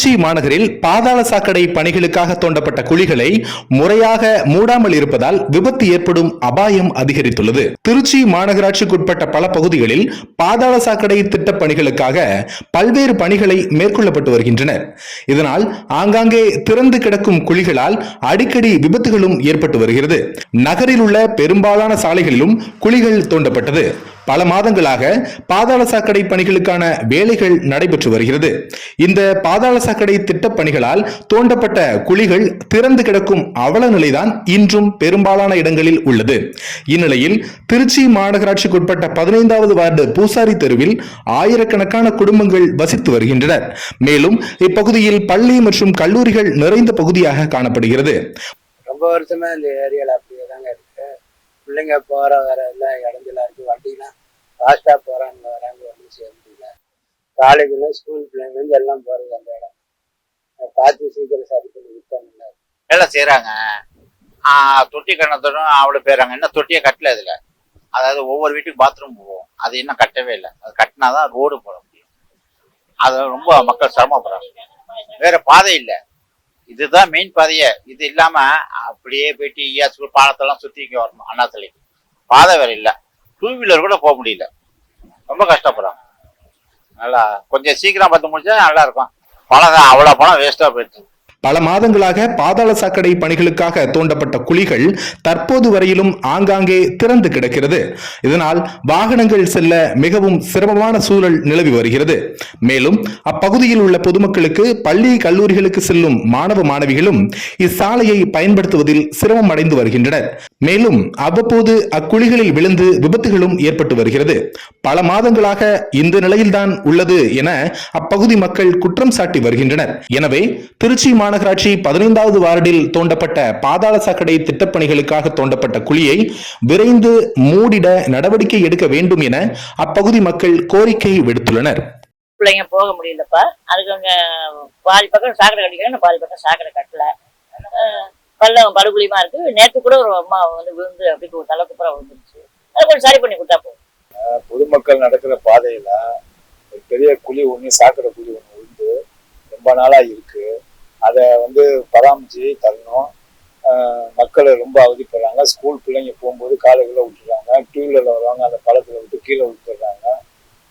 திருச்சி மாநகரில் பாதாள சாக்கடை பணிகளுக்காக தோண்டப்பட்ட குழிகளை முறையாக மூடாமல் இருப்பதால் விபத்து ஏற்படும் அபாயம் அதிகரித்துள்ளது. திருச்சி மாநகராட்சிக்குட்பட்ட பல பகுதிகளில் பாதாள சாக்கடை திட்ட பணிகளுக்காக பல்வேறு பணிகளை மேற்கொள்ளப்பட்டு வருகின்றன. இதனால் ஆங்காங்கே திறந்து கிடக்கும் குழிகளால் அடிக்கடி விபத்துகளும் ஏற்பட்டு வருகிறது. நகரில் உள்ள பெரும்பாலான சாலைகளிலும் குழிகள் தோண்டப்பட்டது. பல மாதங்களாக பாதாள சாக்கடை பணிகளுக்கான வேலைகள் நடைபெற்று வருகிறது. இந்த பாதாள சாக்கடை திட்டப் பணிகளால் தோண்டப்பட்ட குழிகள் திறந்து கிடக்கும் அவல நிலைதான் இன்றும் பெரும்பாலான இடங்களில் உள்ளது. இந்நிலையில் திருச்சி மாநகராட்சிக்குட்பட்ட 15வது வார்டு பூசாரி தெருவில் ஆயிரக்கணக்கான குடும்பங்கள் வசித்து வருகின்றனர். மேலும் இப்பகுதியில் பள்ளி மற்றும் கல்லூரிகள் நிறைந்த பகுதியாக காணப்படுகிறது. ரொம்ப வருஷமா இந்த ஏரியால அப்படியே தாங்க இருக்கு. பிள்ளைங்க போற வர எல்லாம் இடஞ்சலா இருக்கு. வண்டிலாம் ஃபாஸ்டா போறாங்க வராங்க, ஒன்றும் செய்ய முடியல. காலேஜ்ல ஸ்கூல் பிள்ளைங்க இருந்து எல்லாம் போறது அந்த இடம். பார்த்து சீக்கிரம் சரி பண்ணி விட்டாங்க. வேலை செய்யறாங்க. தொட்டி கண்ணத்தோடும் அவ்வளவு போயிறாங்க. இன்னும் தொட்டியை கட்டல. இதுல அதாவது ஒவ்வொரு வீட்டுக்கு பாத்ரூம் போவோம், அது இன்னும் கட்டவே இல்லை. அது கட்டினாதான் ரோடு போட முடியும். அது ரொம்ப மக்கள் சிரமப்படுறாங்க. வேற பாதை இல்லை, இதுதான் மெயின் பாதையே. இது இல்லாம அப்படியே போயிட்டு ஸ்கூல் பாலத்தெல்லாம் சுத்திக்க வரணும். அண்ணாத்தலைக்கு பாதை வேற இல்லை, 2 வீலர் கூட போக முடியல. ரொம்ப கஷ்டப்படுறாங்க. நல்லா கொஞ்சம் சீக்கிரம் பார்த்து முடிச்சா நல்லா இருக்கும். பணம் தான் அவ்வளவு பணம் வேஸ்டா போயிடுச்சு. பல மாதங்களாக பாதாள சாக்கடை பணிகளுக்காக தோண்டப்பட்ட குழிகள் தற்போது வரையிலும் ஆங்காங்கே திறந்து கிடக்கிறது. இதனால் வாகனங்கள் செல்ல மிகவும் சிரமமான சூழல் நிலவி வருகிறது. மேலும் அப்பகுதியில் உள்ள பொதுமக்களுக்கு பள்ளி கல்லூரிகளுக்கு செல்லும் மாணவ மாணவிகளும் இச்சாலையை பயன்படுத்துவதில் சிரமம் அடைந்து வருகின்றனர். மேலும் அவ்வப்போது அக்குழிகளில் விழுந்து விபத்துகளும் ஏற்பட்டு வருகிறது. பல மாதங்களாக இந்த நிலையில்தான் உள்ளது என அப்பகுதி மக்கள் குற்றம் சாட்டி வருகின்றனர். எனவே திருச்சி மாநகராட்சி 15வது வார்டில் தோண்டப்பட்ட பாதாள சாக்கடை திட்டப்பணிகளுக்காக தோண்டப்பட்ட குழியை விரைந்து மூடிட நடவடிக்கை எடுக்க வேண்டும் என அப்பகுதி மக்கள் கோரிக்கை விடுத்துள்ளனர். பிள்ளைங்க போக முடியலப்பா, அதுக்கு அவங்க பாதி பக்கம் சாக்கடை கட்டிக்கிறாங்க, பாதி பக்கம் சாக்கடை கட்டல. பள்ளம் படுகுழியுமா இருக்கு. நேற்று கூட ஒரு அம்மா வந்து விழுந்து அப்படி ஒரு தலைக்குப்புறம் விழுந்துருச்சு. அதை கொஞ்சம் சரி பண்ணி கொடுத்தா போதும். பொதுமக்கள் நடக்கிற பாதையில ஒரு பெரிய குழி ஒண்ணு, சாக்கடை குழி ஒண்ணு விழுந்து ரொம்ப நாளா இருக்கு. அதை பராமரிச்சு தரணும். மக்கள் ரொம்ப அவதிப்படுறாங்க. ஸ்கூல் பிள்ளைங்க போகும்போது காலையில் விட்டுறாங்க, 2 வீலர்ல வருவாங்க, அந்த பழத்துல விட்டு கீழே விட்டுறாங்க.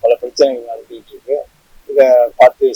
பல பிரச்சனைகள் நடத்திட்டு இருக்கு. இதை பார்த்து